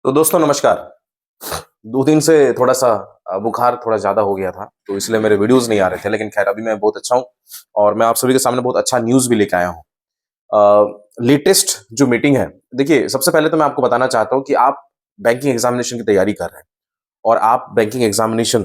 तो दोस्तों नमस्कार। 2 दिन से थोड़ा-सा बुखार थोड़ा ज़्यादा हो गया था, तो इसलिए मेरे वीडियोज़ नहीं आ रहे थे, लेकिन ख़ैर अभी मैं बहुत अच्छा हूँ और मैं आप सभी के सामने बहुत अच्छा न्यूज़ भी लेके आया हूँ। लेटेस्ट जो मीटिंग है, देखिए सबसे पहले तो मैं आपको बताना चाहता हूँ कि आप बैंकिंग एग्ज़ामिनेशन की तैयारी कर रहे हैं और आप बैंकिंग एग्ज़ामिनेशन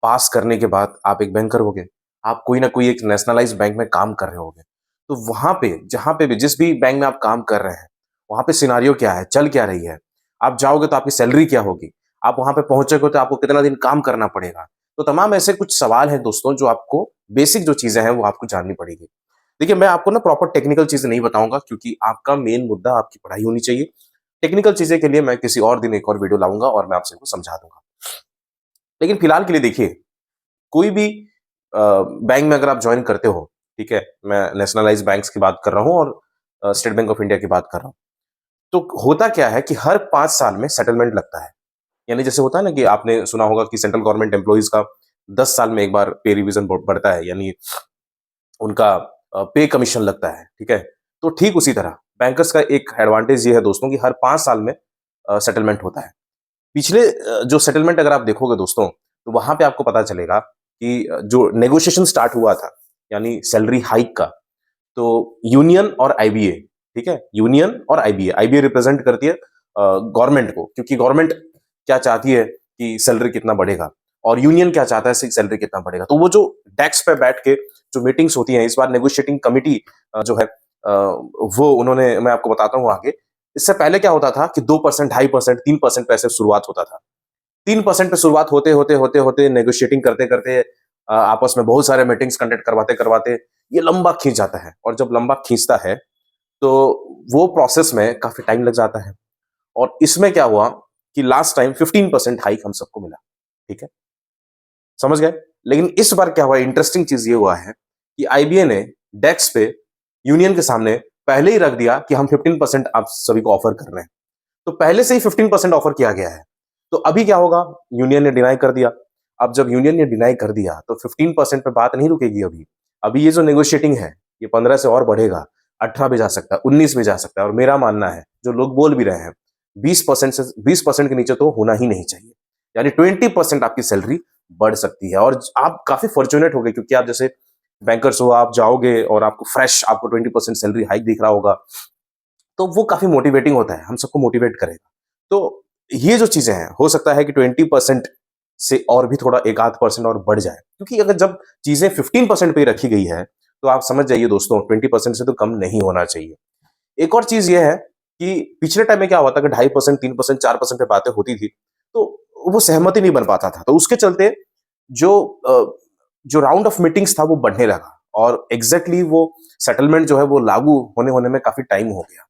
पास करने के बाद आप एक बैंकर होगे। आप कोई ना कोई एक नेशनलाइज़्ड बैंक में काम कर रहे होंगे। तो वहाँ पे, जहाँ पे भी जिस भी बैंक में आप काम कर रहे हैं, वहाँ पे सिनेरियो क्या है, चल क्या रही है? आप जाओगे तो आपकी सैलरी क्या होगी? आप वहाँ पे पहुँचोगे तो आपको कितना दिन काम करना पड़ेगा? तो तमाम ऐसे कुछ सवाल हैं दोस्तों जो आपको बेसिक जो चीज़ें हैं वो आपको जाननी पड़ेगी। देखिए मैं आपको ना प्रॉपर टेक्निकल चीज़ें नहीं बताऊँगा क्योंकि आपका मेन मुद्दा आपकी पढ़ाई होनी चाहिए। टेक्निकल चीज़ें के लिए मैं किसी और दिन एक और वीडियो लाऊँगा और मैं आपसे इनको समझा दूँगा। लेकिन फिलहाल के लिए देखिए कोई भी बैंक में अगर आप जॉइन करते हो, ठीक है? मैं नेशनलाइज़्ड बैंक्स की बात कर रहा हूँ और स्टेट बैंक ऑफ इंडिया की बात कर रहा हूँ। तो होता क्या है कि हर 5 साल में सेटलमेंट लगता है। यानी जैसे होता है ना कि आपने सुना होगा कि सेंट्रल गवर्नमेंट एम्प्लॉइज़ का 10 साल में एक बार पे रिवीज़न बढ़ता है, यानी उनका पे कमीशन लगता है, ठीक है? तो ठीक उसी तरह बैंकर्स का एक एडवांटेज ये है दोस्तों कि हर 5 साल में सेटलमेंट होता है। पिछले जो सेटलमेंट अगर आप देखोगे दोस्तों, तो वहाँ पे आपको पता चलेगा कि जो नेगोशिएशन स्टार्ट हुआ था, यानी सैलरी हाइक का, तो यूनियन और आईबीए, ठीक है? यूनियन और आईबीए, आईबीए रिप्रेजेंट करती है गवर्नमेंट को, क्योंकि गवर्नमेंट क्या चाहती है कि सैलरी कितना बढ़ेगा और यूनियन क्या चाहता है सैलरी कितना बढ़ेगा। तो वो जो डेस्क पे बैठ के जो मीटिंग्स होती हैं, इस बार नेगोशिएटिंग कमिटी जो है वो उन्होंने, मैं आपको बताता हूँ आगे। इससे पहले क्या होता था कि 2%, 2.5%, 3% पे ऐसे शुरुआत होता था। 3% पे शुरुआत होते नेगोशिएटिंग करते-करते आपस में बहुत सारे मीटिंग्स कंडक्ट करवाते-करवाते ये लंबा खींच जाता है और जब लंबा खींचता है, तो वो प्रोसेस में काफ़ी टाइम लग जाता है और इसमें क्या हुआ कि लास्ट टाइम 15% हाइक हम सबको मिला, ठीक है? समझ गए? लेकिन इस बार क्या हुआ, इंटरेस्टिंग चीज़ ये हुआ है कि आईबीए ने डेस्क पे यूनियन के सामने पहले ही रख दिया कि हम 15% आप सभी को ऑफर कर रहे हैं। तो पहले से ही 15% ऑफर किया गया है। तो अभी क्या होगा? यूनियन ने डिनाई कर दिया। अब जब यूनियन ने डिनाई कर दिया, तो 15% पे बात नहीं रुकेगी अभी। अभी ये जो नेगोशिएटिंग है, ये 15 से और बढ़ेगा, 18 भी जा सकता है, 19 भी जा सकता है और मेरा मानना है, जो लोग बोल भी रहे हैं, 20% से 20% के नीचे तो होना ही नहीं चाहिए। यानी 20% आपकी सैलरी बढ़ सकती है और आप काफ़ी फॉर्च्यूनेट होंगे क्योंकि आप जैसे बैंकर्स हो, आप जाओगे और आपको फ्रेश आपको 20% सैलरी हाइक दिख रहा होगा। तो वो काफ़ी मोटिवेटिंग होता है, हम सबको मोटिवेट करेगा। तो ये जो चीज़ें हैं, हो सकता है कि 20% से और भी थोड़ा 1 आध परसेंट और बढ़ जाए। क्योंकि अगर जब चीज़ें 15% पे ही रखी गई है, तो आप समझ जाइए दोस्तों 20% से तो कम नहीं होना चाहिए। एक और चीज़ ये है कि पिछले टाइम में क्या हुआ था कि 2.5%, 3%, 4% पे बातें होती थी, तो वो सहमति नहीं बन पाता था। तो उसके चलते जो जो राउंड ऑफ मीटिंग्स था वो बढ़ने लगा और एग्ज़ैक्टली वो सेटलमेंट जो है वो लागू होने में काफ़ी टाइम हो गया।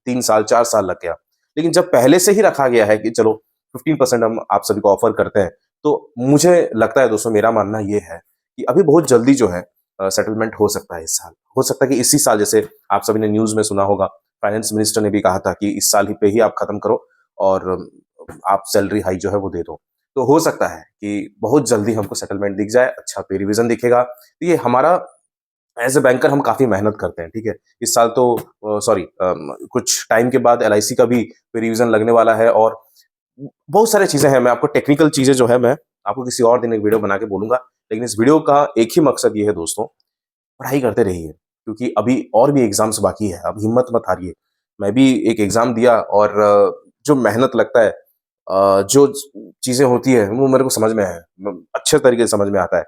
3 साल, 4 साल लग गया। लेकिन जब पहले से ही रखा गया है कि चलो 15% हम आप सभी को ऑफ़र करते हैं, तो मुझे लगता है दोस्तों, मेरा मानना ये है कि अभी बहुत जल्दी जो है सेटलमेंट हो सकता है इस साल। हो सकता है कि इसी साल, जैसे आप सभी ने न्यूज़ में सुना होगा, फाइनेंस मिनिस्टर ने भी कहा था कि इस साल ही पे ही आप खत्म करो और आप सैलरी हाइक जो है वो दे दो। तो हो सकता है कि बहुत जल्दी हमको सेटलमेंट दिख जाए, अच्छा पे रिवीजन दिखेगा। तो ये हमारा एज़ अ बैंकर हम काफ़ी मेहनत करते हैं, ठीक है? इस साल तो कुछ टाइम के बाद एलआईसी का भी पे रिवीजन लगने वाला है और बहुत सारी चीज़ें हैं। मैं आपको टेक्निकल चीज़ें जो है मैं आपको किसी और दिन एक वीडियो बना के बोलूँगा। लेकिन इस वीडियो का एक ही मकसद ये है दोस्तों, पढ़ाई करते रहिए, क्योंकि अभी और भी एग्ज़ाम्स बाकी है, अब हिम्मत मत हारिए। मैं भी एक एग्ज़ाम दिया और जो मेहनत लगता है, जो चीज़ें होती हैं, वो मेरे को समझ में है, अच्छे तरीके से समझ में आता है।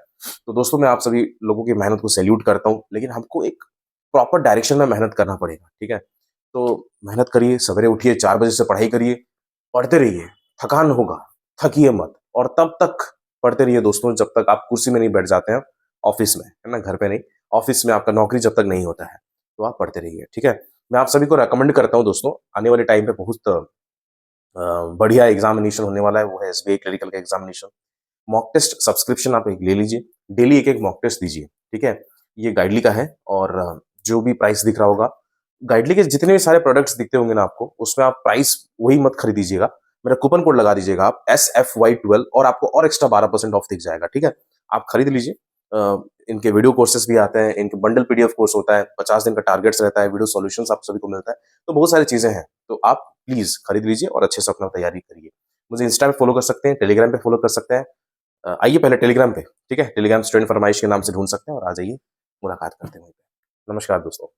तो दोस्तों, मैं आप सभी लोगों की मेहनत को सैल्यूट करता हूँ, लेकिन हमको एक प्रॉपर डायरेक्शन में मेहनत करना पड़ेगा, ठीक है? तो मेहनत करिए, सवेरे उठिए, 4 बजे से पढ़ाई करिए, पढ़ते रहिए, थकान होगा, थकिए मत और तब तक पढ़ते रहिए दोस्तों, जब तक आप कुर्सी में नहीं बैठ जाते हैं, ऑफ़िस में, है ना? घर पे नहीं, ऑफ़िस में आपका नौकरी जब तक नहीं होता है, तो आप पढ़ते रहिए, ठीक है? मैं आप सभी को रिकमेंड करता हूँ दोस्तों, आने वाले टाइम पे बहुत बढ़िया एग्ज़ामिनेशन होने वाला है, वो है एसबीआई क्लरिकल का एग्ज़ामिनेशन। मॉक टेस्ट सब्सक्रिप्शन आप एक ले लीजिए, डेली एक-एक मॉक टेस्ट दीजिए, ठीक है? ये गाइडली का है और जो भी प्राइस दिख रहा होगा, गाइडली के जितने भी सारे प्रोडक्ट्स दिखते होंगे ना आपको, उसमें आप प्राइस वही मत खरीदिएगा, मेरा कूपन कोड लगा दीजिएगा आप SFY12 और आपको और एक्स्ट्रा 12% ऑफ दिख जाएगा, ठीक है? आप खरीद लीजिए इनके वीडियो कोर्सेज भी आते हैं, इनके बंडल पीडीएफ कोर्स होता है, 50 दिन का टारगेट्स रहता है, वीडियो सॉल्यूशंस आप सभी को मिलता है। तो बहुत सारी चीज़ें हैं, तो आप प्लीज़ खरीद लीजिए और अच्छे से अपना तैयारी करिए। मुझे इंस्टा पे फॉलो कर सकते हैं, टेलीग्राम पे फॉलो कर सकते हैं। आइए पहले टेलीग्राम पे, ठीक है? टेलीग्राम स्टूडेंट फरमाइश के नाम से ढूँढ सकते हैं और आ जाइए, मुलाकात करते हैं वहीं पे। नमस्कार दोस्तों।